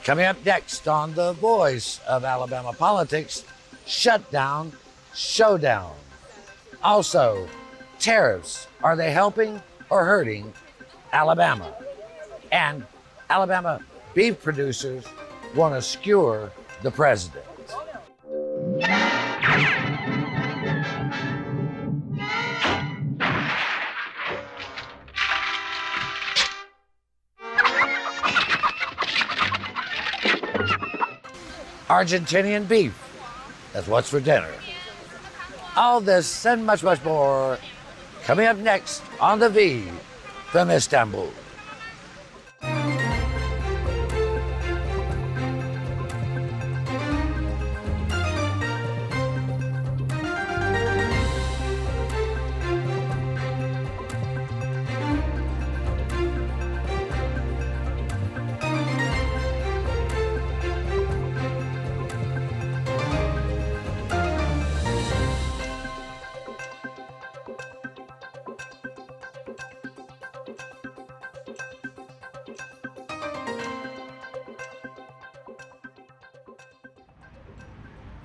Coming up next on The Voice of Alabama Politics, Shutdown, Showdown. Also, tariffs, are they helping or hurting Alabama? And Alabama beef producers want to skewer the president. Argentinian beef, that's what's for dinner. All this and much, much more coming up next on The V from Istanbul.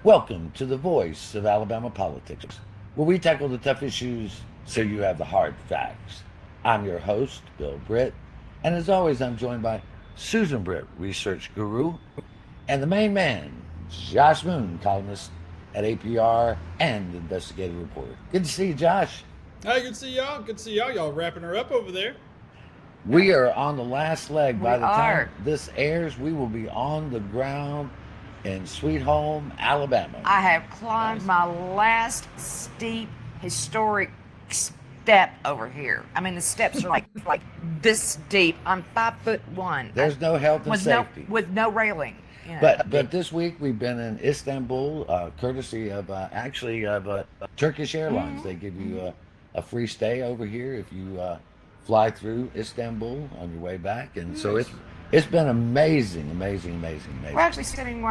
Welcome to The Voice of Alabama Politics, where we tackle the tough issues so you have the hard facts. I'm your host, Bill Britt, and as always, I'm joined by Susan Britt, research guru, and the main man, Josh Moon, columnist at APR and investigative reporter. Good to see you, Josh. Hey, good to see y'all. Good to see y'all. Y'all wrapping her up over there. We are on the last leg. By the time this airs, we will be on the ground in Sweet Home, Alabama. I have climbed my last steep, historic step over here. I mean, the steps are like this deep. I'm 5'1". There's no health and safety. With no railing. Yeah. But this week we've been in Istanbul, courtesy of Turkish Airlines. Mm-hmm. They give you a free stay over here if you fly through Istanbul on your way back, and so it's been amazing. We're actually sitting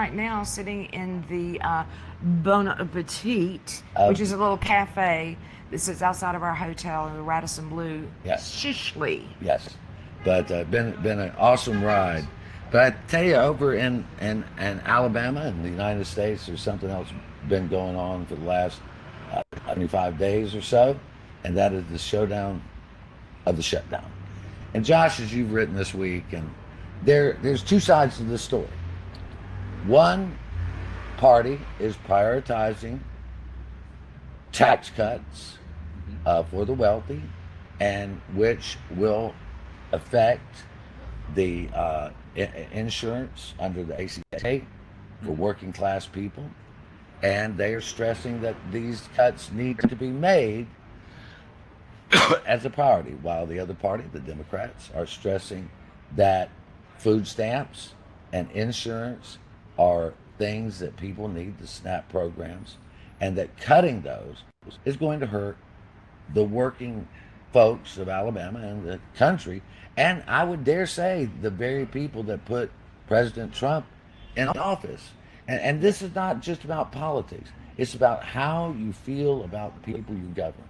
in the Bon Appetit, which is a little cafe that sits outside of our hotel in the Radisson Blu. Yes. Shishly. Yes. But been an awesome ride. But I tell you, over in Alabama in the United States, there's something else been going on for the last 25 days or so, and that is the showdown of the shutdown. And Josh, as you've written this week, and there's two sides to this story. One party is prioritizing tax cuts for the wealthy, and which will affect the insurance under the ACA for working class people. And they are stressing that these cuts need to be made as a priority, while the other party, the Democrats, are stressing that food stamps and insurance are things that people need, the SNAP programs, and that cutting those is going to hurt the working folks of Alabama and the country, and I would dare say the very people that put President Trump in office. And this is not just about politics. It's about how you feel about the people you govern.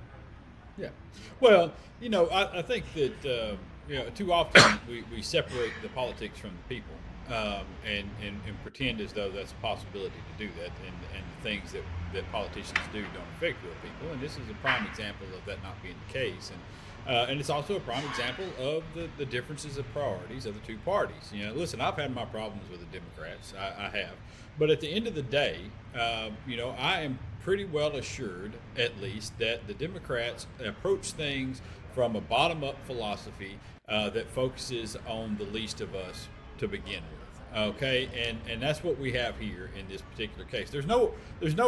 Yeah. Well, I think that too often we separate the politics from the people, and pretend as though that's a possibility to do that, and the things that politicians do don't affect real people. And this is a prime example of that not being the case. And it's also a prime example of the differences of priorities of the two parties. Listen, I've had my problems with the Democrats. I have. But at the end of the day, I am pretty well assured, at least, that the Democrats approach things from a bottom-up philosophy that focuses on the least of us to begin with. Okay, and that's what we have here in this particular case. There's no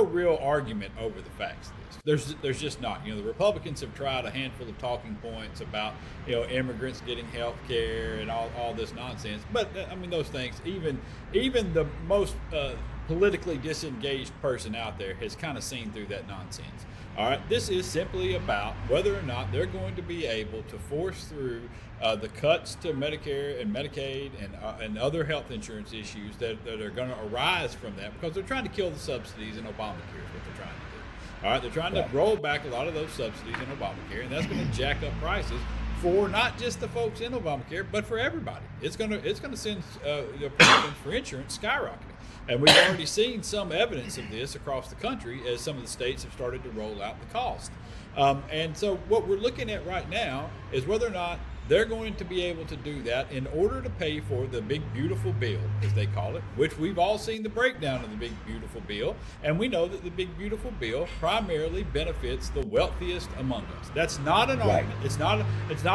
real argument over the facts of this. There's just not. The Republicans have tried a handful of talking points about immigrants getting health care and all this nonsense. But I mean, those things, even the most politically disengaged person out there has kind of seen through that nonsense. All right, this is simply about whether or not they're going to be able to force through the cuts to Medicare and Medicaid and other health insurance issues that are going to arise from that, because they're trying to kill the subsidies in Obamacare is what they're trying to do. All right, they're trying to roll back a lot of those subsidies in Obamacare, and that's going to jack up prices for not just the folks in Obamacare, but for everybody. It's gonna send the premiums for insurance skyrocketing. And we've already seen some evidence of this across the country as some of the states have started to roll out the cost. And so what we're looking at right now is whether or not they're going to be able to do that in order to pay for the big beautiful bill, as they call it, which we've all seen the breakdown of the big beautiful bill, and we know that the big beautiful bill primarily benefits the wealthiest among us. That's not an argument. It's not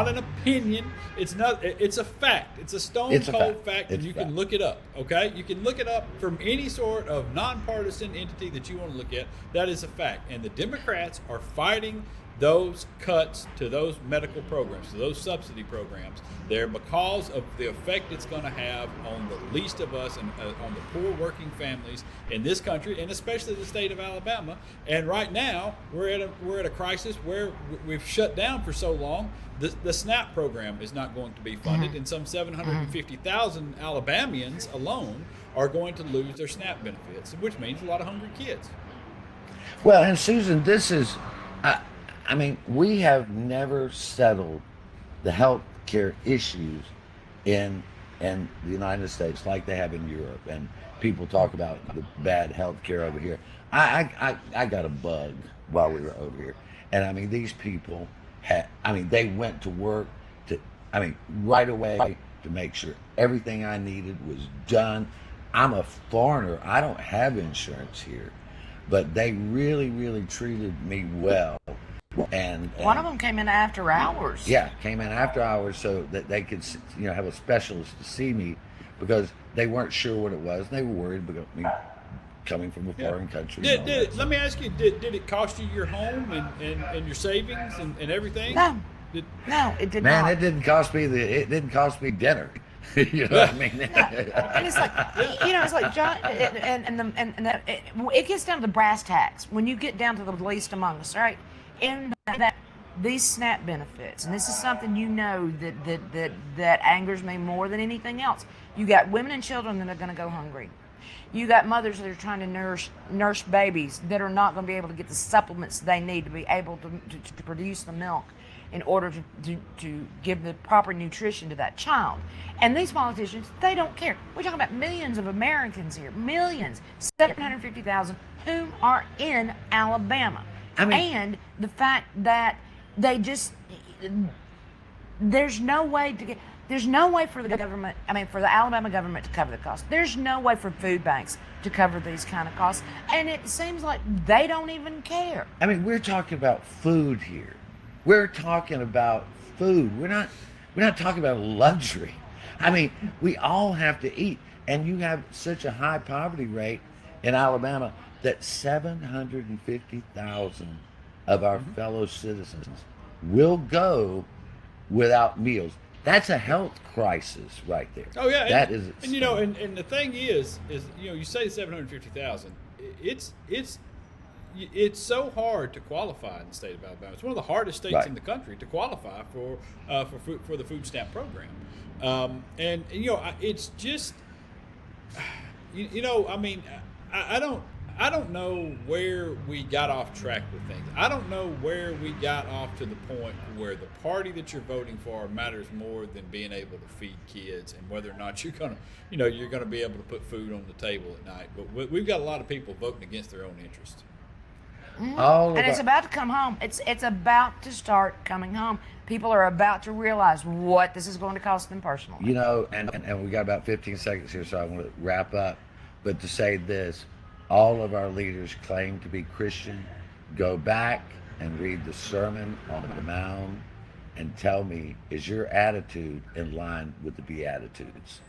an opinion. It's a fact. It's a stone cold fact, and you can look it up. Okay, you can look it up from any sort of nonpartisan entity that you want to look at. That is a fact, and the Democrats are fighting those cuts to those medical programs, to those subsidy programs. They're because of the effect it's going to have on the least of us and on the poor working families in this country, and especially the state of Alabama. And right now, we're at a crisis where we've shut down for so long. The SNAP program is not going to be funded, and some 750,000 Alabamians alone are going to lose their SNAP benefits, which means a lot of hungry kids. Well, and Susan, this is. I mean, we have never settled the health care issues in the United States like they have in Europe. And people talk about the bad health care over here. I got a bug while we were over here. And I mean, these people they went to work right away to make sure everything I needed was done. I'm a foreigner. I don't have insurance here. But they really, really treated me well. And one of them came in after hours. Yeah, came in after hours so that they could, have a specialist to see me, because they weren't sure what it was. They were worried about me coming from a foreign country. Let me ask you, did it cost you your home and your savings and everything? No, it did not. Man, it didn't cost me dinner. You know what I mean? And it's like, it's like John, it gets down to the brass tacks. When you get down to the least among us, right? In that these SNAP benefits, and this is something that angers me more than anything else. You got women and children that are going to go hungry. You got mothers that are trying to nurse babies that are not going to be able to get the supplements they need to be able to produce the milk in order to give the proper nutrition to that child. And these politicians, they don't care. We're talking about millions of Americans here, millions, 750,000 who are in Alabama. And the fact that they just, there's no way for the government, for the Alabama government to cover the cost. There's no way for food banks to cover these kind of costs. And it seems like they don't even care. We're talking about food here. We're talking about food. We're not talking about luxury. We all have to eat. And you have such a high poverty rate in Alabama that 750,000 of our fellow citizens will go without meals. That's a health crisis right there. Oh yeah, that is. And and the thing is you say 750,000. It's so hard to qualify in the state of Alabama. It's one of the hardest states in the country to qualify for the food stamp program. It's just I don't know where we got off track with things. I don't know where we got off to the point where the party that you're voting for matters more than being able to feed kids and whether or not you're gonna be able to put food on the table at night. But we've got a lot of people voting against their own interests. And it's about to come home. It's about to start coming home. People are about to realize what this is going to cost them personally. And we got about 15 seconds here, so I want to wrap up. But to say this, all of our leaders claim to be Christian. Go back and read the Sermon on the Mount and tell me, is your attitude in line with the Beatitudes?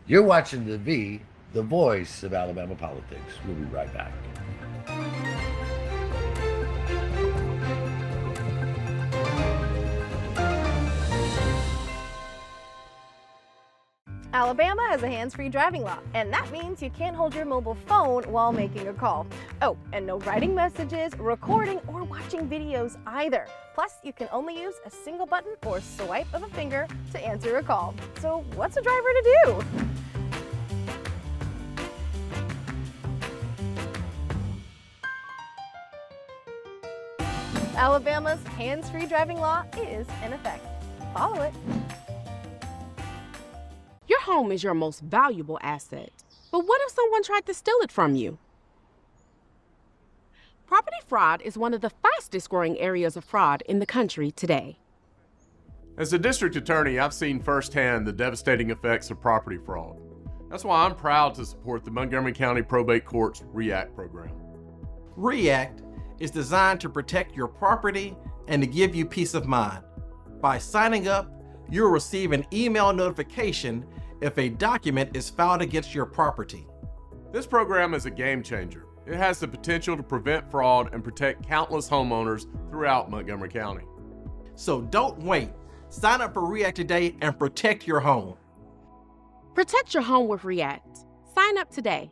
You're watching the voice of Alabama politics. We'll be right back. Alabama has a hands-free driving law, and that means you can't hold your mobile phone while making a call. Oh, and no writing messages, recording, or watching videos either. Plus, you can only use a single button or swipe of a finger to answer a call. So what's a driver to do? Alabama's hands-free driving law is in effect. follow it. Your home is your most valuable asset. But what if someone tried to steal it from you? Property fraud is one of the fastest growing areas of fraud in the country today. As a district attorney, I've seen firsthand the devastating effects of property fraud. That's why I'm proud to support the Montgomery County Probate Court's REACT program. REACT is designed to protect your property and to give you peace of mind. By signing up, you'll receive an email notification if a document is filed against your property. This program is a game changer. It has the potential to prevent fraud and protect countless homeowners throughout Montgomery County. So don't wait. Sign up for REACT today and protect your home. Protect your home with REACT. Sign up today.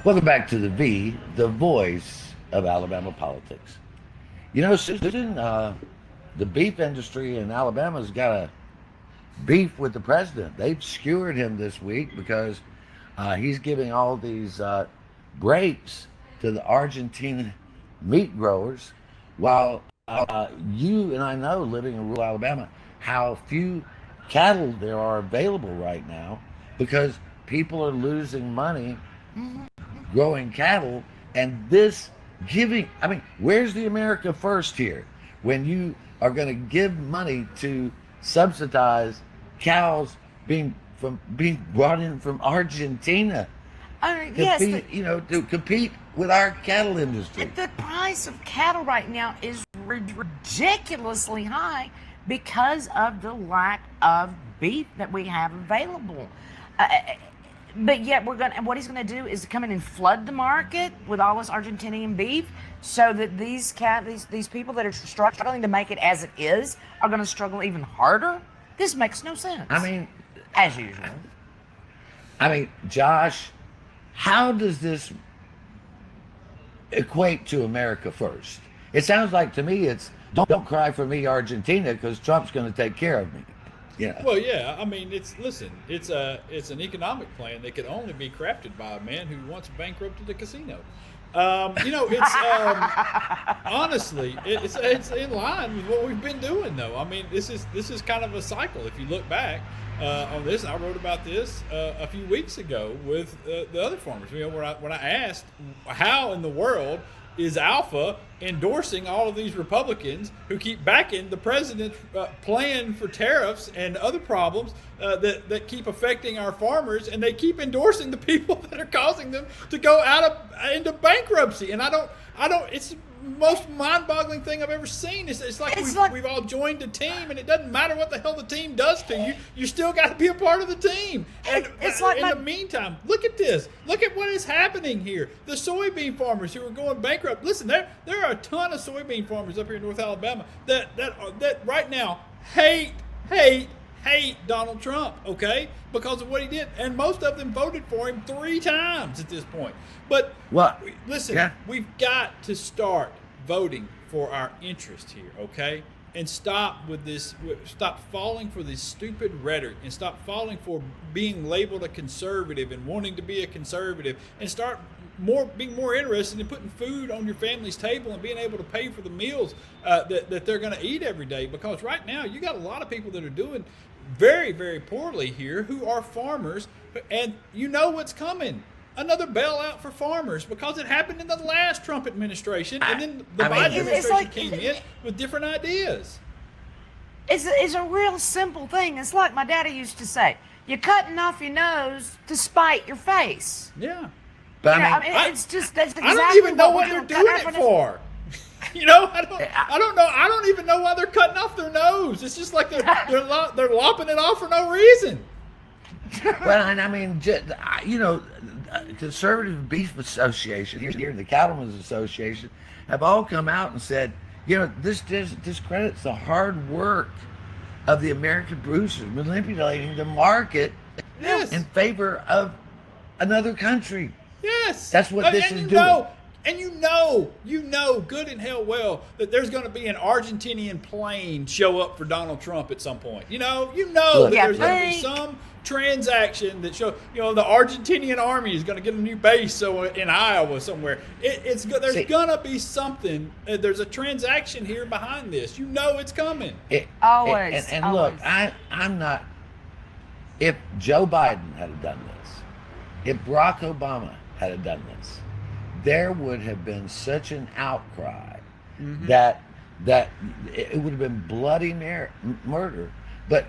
Welcome back to the V, the voice of Alabama politics. You know, Susan, the beef industry in Alabama's got a beef with the president. They've skewered him this week because he's giving all these breaks to the Argentina meat growers, while you and I know, living in rural Alabama, how few cattle there are available right now because people are losing money growing cattle. And this giving, I mean, where's the America first here when you are going to give money to subsidize cows being brought in from Argentina Yes, to compete with our cattle industry? the price of cattle right now is ridiculously high because of the lack of beef that we have available. But yet what he's gonna do is come in and flood the market with all this Argentinian beef, so that these people that are struggling to make it as it is are gonna struggle even harder. This makes no sense. I mean, as usual. I mean, Josh, how does this equate to America first? It sounds like to me it's don't cry for me, Argentina, because Trump's going to take care of me. Yeah. Well, yeah. I mean, it's an economic plan that could only be crafted by a man who once bankrupted a casino. It's honestly, it's in line with what we've been doing, though. I mean, this is kind of a cycle. If you look back on this, and I wrote about this a few weeks ago with the other farmers. You know, when I asked how in the world is Alpha endorsing all of these Republicans who keep backing the president's plan for tariffs and other problems that keep affecting our farmers, and they keep endorsing the people that are causing them to go into bankruptcy. And I don't. It's the most mind-boggling thing I've ever seen. It's like we've all joined a team, and it doesn't matter what the hell the team does to you. You still got to be a part of the team. And it's like in the meantime, look at this. Look at what is happening here. The soybean farmers who are going bankrupt. Listen, there are a ton of soybean farmers up here in North Alabama that right now hate Donald Trump, okay, because of what he did, and most of them voted for him 3 times at this point. But listen, we've got to start voting for our interest here, okay, and stop with this. Stop falling for this stupid rhetoric, and stop falling for being labeled a conservative and wanting to be a conservative, and start being more interested in putting food on your family's table and being able to pay for the meals that they're going to eat every day. Because right now you got a lot of people that are doing very, very poorly here who are farmers, and you know what's coming. Another bailout for farmers, because it happened in the last Trump administration, and then the Biden administration came in with different ideas. It's a real simple thing. It's like my daddy used to say, you're cutting off your nose to spite your face. Yeah. But it's just that's exactly I don't even know what they're doing it for. You know, I don't know. I don't even know why they're cutting off their nose. It's just like they're lopping it off for no reason. Well, and I mean, Conservative Beef Association, here the Cattlemen's Association, have all come out and said, this discredits the hard work of the American producers, manipulating the market in favor of another country. Yes, that's what this is doing. And you know good and hell well that there's going to be an Argentinian plane show up for Donald Trump at some point. You know Look, that Yeah, there's going to be think. some transaction that show, the Argentinian army is going to get a new base in Iowa somewhere. There's See- going to be something. There's a transaction here behind this. You know it's coming. Always, And look, always. I'm not. If Joe Biden had done this, if Barack Obama had done this, there would have been such an outcry that it would have been bloody murder. But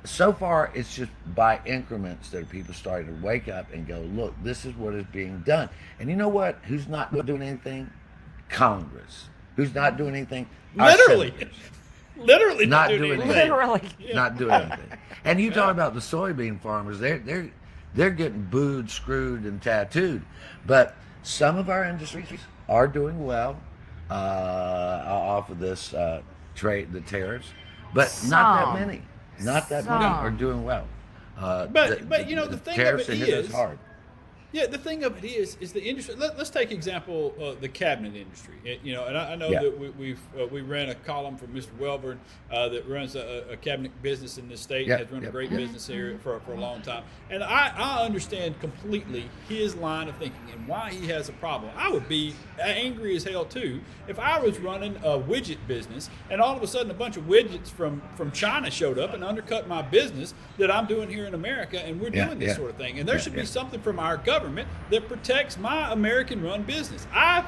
so far, it's just by increments that people starting to wake up and go, look, this is what is being done. And you know what? Who's not doing anything? Congress. Who's not doing anything? Our Literally. senators. Literally Not doing doing anything. Literally. Not doing anything. And you talk about the soybean farmers, they're getting booed, screwed, and tattooed. But some of our industries are doing well off of this the tariffs, but not Some. that many. Not that many Some. are doing well. But the thing of tariffs it have hit us is, hard. yeah, the thing of it is the industry. Let's take example the cabinet industry. And I know Yeah. that we ran a column from Mr. Welburn that runs a cabinet business in this state. Yeah, Has run a yeah, great yeah. business here for a long time, and I understand completely his line of thinking and why he has a problem. I would be angry as hell too if I was running a widget business and all of a sudden a bunch of widgets from China showed up and undercut my business that I'm doing here in America, and we're Yeah, doing this yeah. sort of thing. And there Yeah, should yeah. be something from our government that protects my American-run business.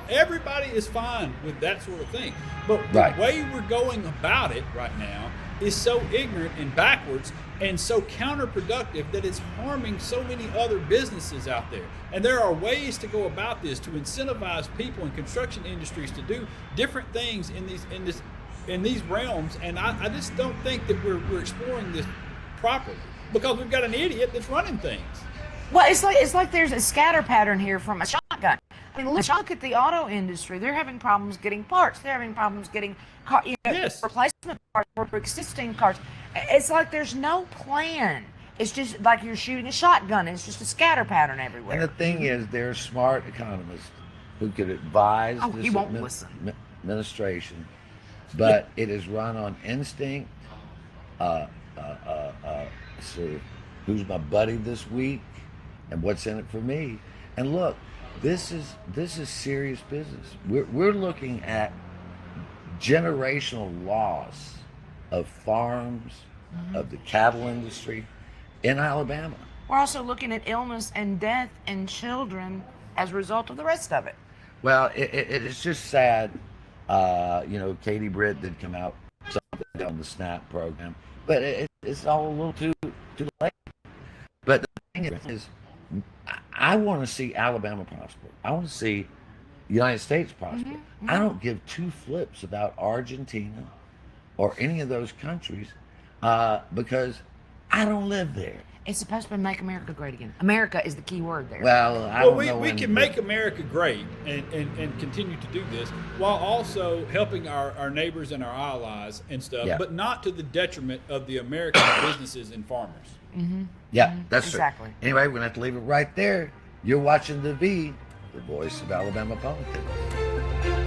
Everybody is fine with that sort of thing, but Right. the way we're going about it right now is so ignorant and backwards and so counterproductive that it's harming so many other businesses out there. And there are ways to go about this to incentivize people in construction industries to do different things in these realms. And I just don't think that we're exploring this properly because we've got an idiot that's running things. Well, it's like there's a scatter pattern here from a shotgun. I mean, let's look at the auto industry. They're having problems getting parts. They're having problems getting Yes. replacement parts for existing cars. It's like there's no plan. It's just like you're shooting a shotgun. It's just a scatter pattern And the everywhere. thing is, there are smart economists who could advise Oh, this he won't listen. administration, but it is run on instinct. So who's my buddy this week, and what's in it for me? And look, this is serious business. We're looking at generational loss of farms, of the cattle industry in Alabama. We're also looking at illness and death in children as a result of the rest of it. Well, it's just sad. Katie Britt did come out something on the SNAP program, but it's all a little too late. But the thing is, I want to see Alabama prosper. I want to see the United States prosper. I don't give two flips about Argentina or any of those countries because I don't live there. It's supposed to make America great again. America is the key word there. Well, I Well, don't know we when can the- make America great and continue to do this while also helping our neighbors and our allies and stuff, Yeah. but not to the detriment of the American businesses and farmers. Yeah, that's exactly. true. Anyway, we're going to have to leave it right there. You're watching The V, the voice of Alabama politics.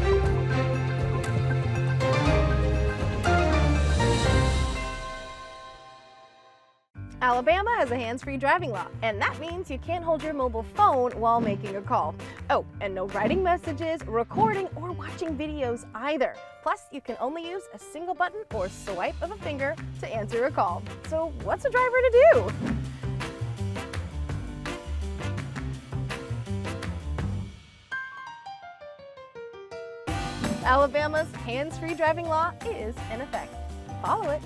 Alabama has a hands-free driving law, and that means you can't hold your mobile phone while making a call. Oh, and no writing messages, recording, or watching videos either. Plus, you can only use a single button or swipe of a finger to answer a call. So what's a driver to do? Alabama's hands-free driving law is in effect. Follow it.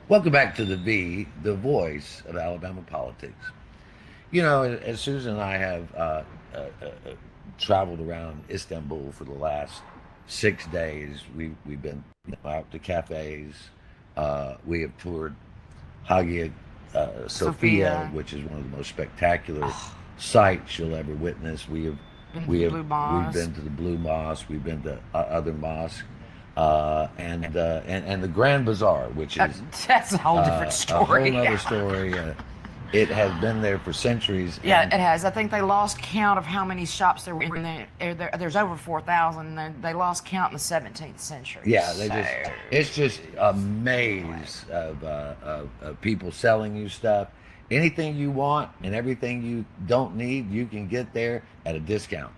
Welcome back to The V, the voice of Alabama politics. As Susan and I have traveled around Istanbul for the last 6 days, we've been out to cafes. We have toured Hagia Sophia, Sophia. which is one of the most spectacular sights you'll ever witness. We have Blue Mosque. We've been to the Blue Mosque. We've been to other mosques, and the Grand Bazaar, which is That's a whole different a story. whole other story. It has been there for centuries. Yeah, and it has. I think they lost count of how many shops there were in there. There's over 4,000. They lost count in the 17th century. Yeah, So- it's just a maze of people selling you stuff. Anything you want and everything you don't need, you can get there at a discount.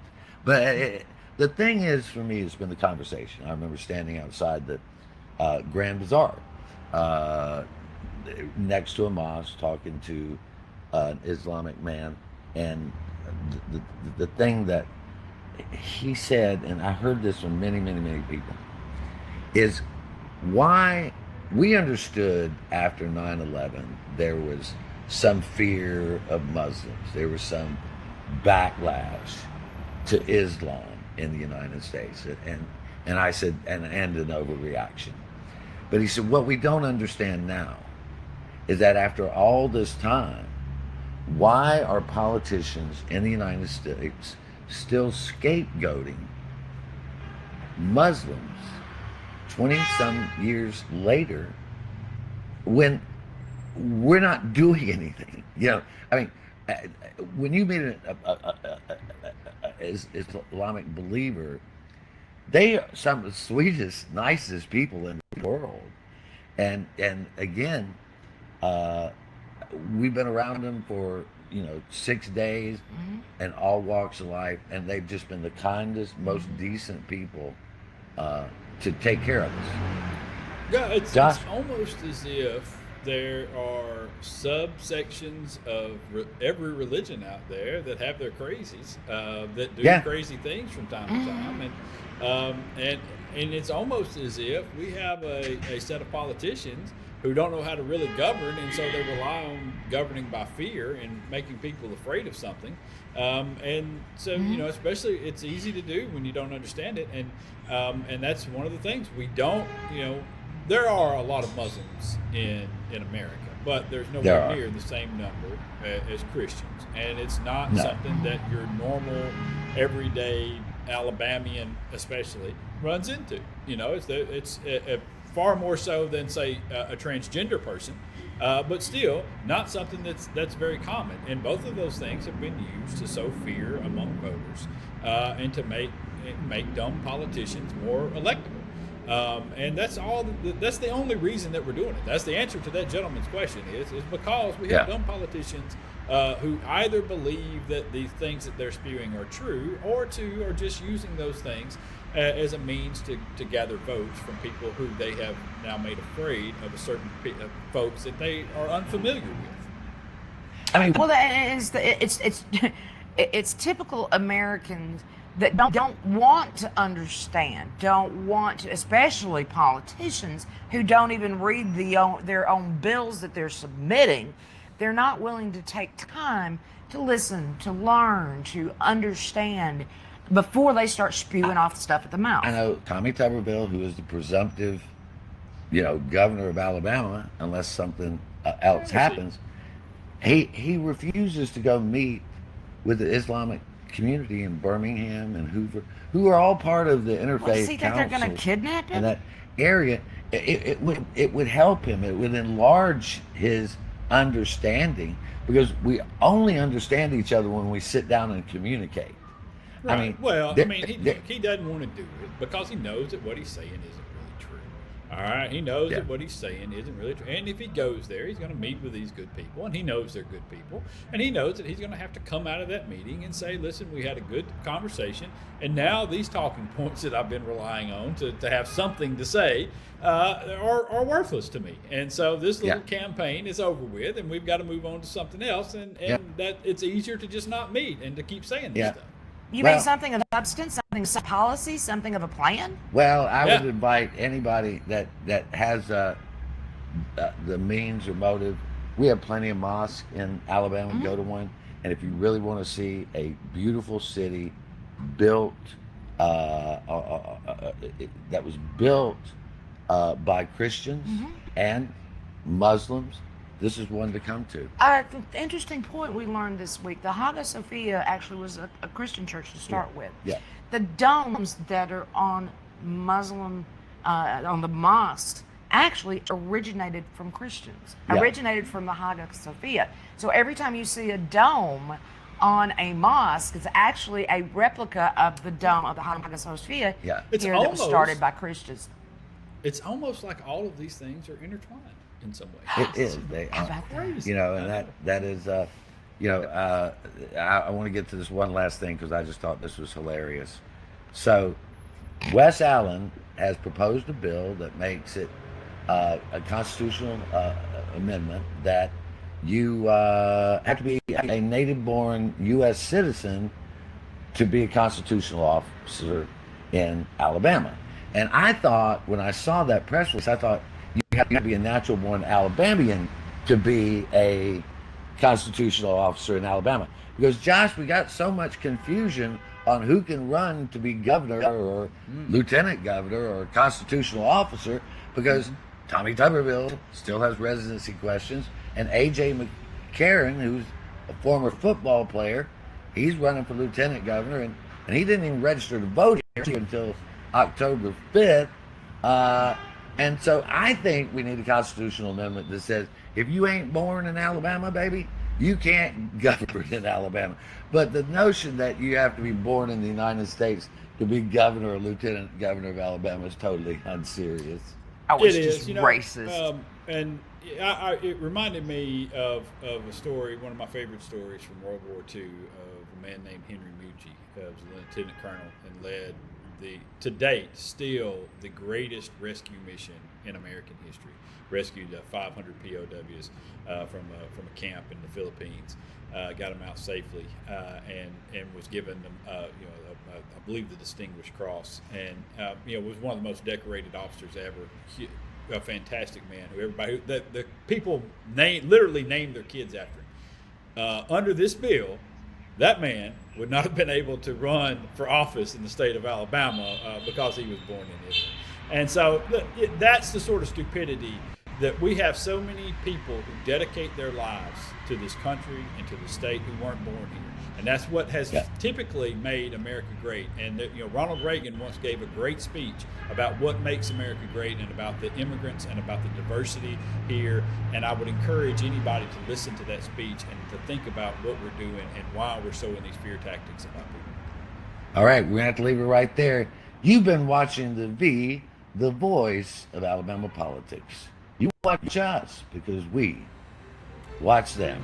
But the thing is, for me, it's been the conversation. I remember standing outside the Grand Bazaar next to a mosque talking to an Islamic man, and the thing that he said, and I heard this from many people, is why we understood after 9/11 there was some fear of Muslims. There was some backlash to Islam in the United States, and I said, and an overreaction. But he said, what we don't understand now is that after all this time, why are politicians in the United States still scapegoating Muslims 20 some years later when we're not doing anything? You know, I mean, when you meet an Islamic believer, they are some of the sweetest, nicest people in the world. And again, we've been around them for 6 days, and all walks of life, and they've just been the kindest, most decent people to take care of us. Yeah, it's Josh? almost as if there are subsections of every religion out there that have their crazies that do Yeah. crazy things from time to time, and it's almost as if we have a set of politicians who don't know how to really govern, and so they rely on governing by fear and making people afraid of something. And so, especially it's easy to do when you don't understand it, and that's one of the things we don't. There are a lot of Muslims in America, but there's nowhere near the same number as Christians, and it's not something that your normal, everyday Alabamian, especially, runs into. It's far more so than, say, a transgender person, but still not something that's very common. And both of those things have been used to sow fear among voters and to make dumb politicians more electable. And that's all. That's the only reason that we're doing it. That's the answer to that gentleman's question. Is because we have dumb politicians who either believe that the things that they're spewing are true, or are just using those things as a means to gather votes from people who they have now made afraid of a certain folks that they are unfamiliar with. I mean, Well, it's typical Americans that don't want to understand, don't want to, especially politicians who don't even read their own bills that they're submitting. They're not willing to take time to listen, to learn, to understand before they start spewing off stuff at the mouth. I know Tommy Tuberville, who is the presumptive, governor of Alabama, unless something else happens, he refuses to go meet with the Islamic community in Birmingham and Hoover, who are all part of the interfaith Does he think they're going to council kidnap in him? that area. It would help him. It would enlarge his understanding, because we only understand each other when we sit down and communicate. Right. I mean, he doesn't want to do it because he knows that what he's saying isn't really true. All right, he knows that what he's saying isn't really true. And if he goes there, he's going to meet with these good people, and he knows they're good people, and he knows that he's going to have to come out of that meeting and say, listen, we had a good conversation, and now these talking points that I've been relying on to have something to say are worthless to me. And so this little campaign is over with, and we've got to move on to something else, and that it's easier to just not meet and to keep saying this stuff. You mean something of substance, something of policy, something of a plan? Well, I would invite anybody that has the means or motive. We have plenty of mosques in Alabama. Go to one, and if you really want to see a beautiful city built that was built by Christians and Muslims this is one to come to. Interesting point we learned this week. The Hagia Sophia actually was a Christian church to start with. Yeah. The domes that are on Muslim, on the mosques, actually originated from Christians, Yeah. originated from the Hagia Sophia. So every time you see a dome on a mosque, it's actually a replica of the dome of the Hagia Sophia Yeah. It's here that was almost- started by Christians. It's almost like all of these things are intertwined in some way. It is. They How are. about that? You know, and that is, I want to get to this one last thing because I just thought this was hilarious. So, Wes Allen has proposed a bill that makes it a constitutional amendment that you have to be a native-born U.S. citizen to be a constitutional officer in Alabama. And I thought, when I saw that press release, I thought you have to be a natural-born Alabamian to be a constitutional officer in Alabama. Because, Josh, we got so much confusion on who can run to be governor or lieutenant governor or constitutional officer because Tommy Tuberville still has residency questions, and A.J. McCarron, who's a former football player, he's running for lieutenant governor, and he didn't even register to vote here until October 5th. And so I think we need a constitutional amendment that says if you ain't born in Alabama, baby, you can't govern in Alabama. But the notion that you have to be born in the United States to be governor or lieutenant governor of Alabama is totally unserious. Oh, it's It just is, you know, racist. And it reminded me of a story, one of my favorite stories from World War II, of a man named Henry Mugge, who was a lieutenant colonel and led to date, still the greatest rescue mission in American history. Rescued 500 POWs from a camp in the Philippines, got them out safely, and was given them, I believe, the Distinguished Cross, and was one of the most decorated officers ever. A fantastic man who the people literally named their kids after him. Under this bill, that man would not have been able to run for office in the state of Alabama because he was born in Italy. And so that's the sort of stupidity that we have so many people who dedicate their lives to this country and to the state who weren't born here. And that's what has typically made America great. And Ronald Reagan once gave a great speech about what makes America great and about the immigrants and about the diversity here. And I would encourage anybody to listen to that speech and to think about what we're doing and why we're sowing these fear tactics about people. All right, we're going to have to leave it right there. You've been watching the voice of Alabama politics. You watch us because we watch them.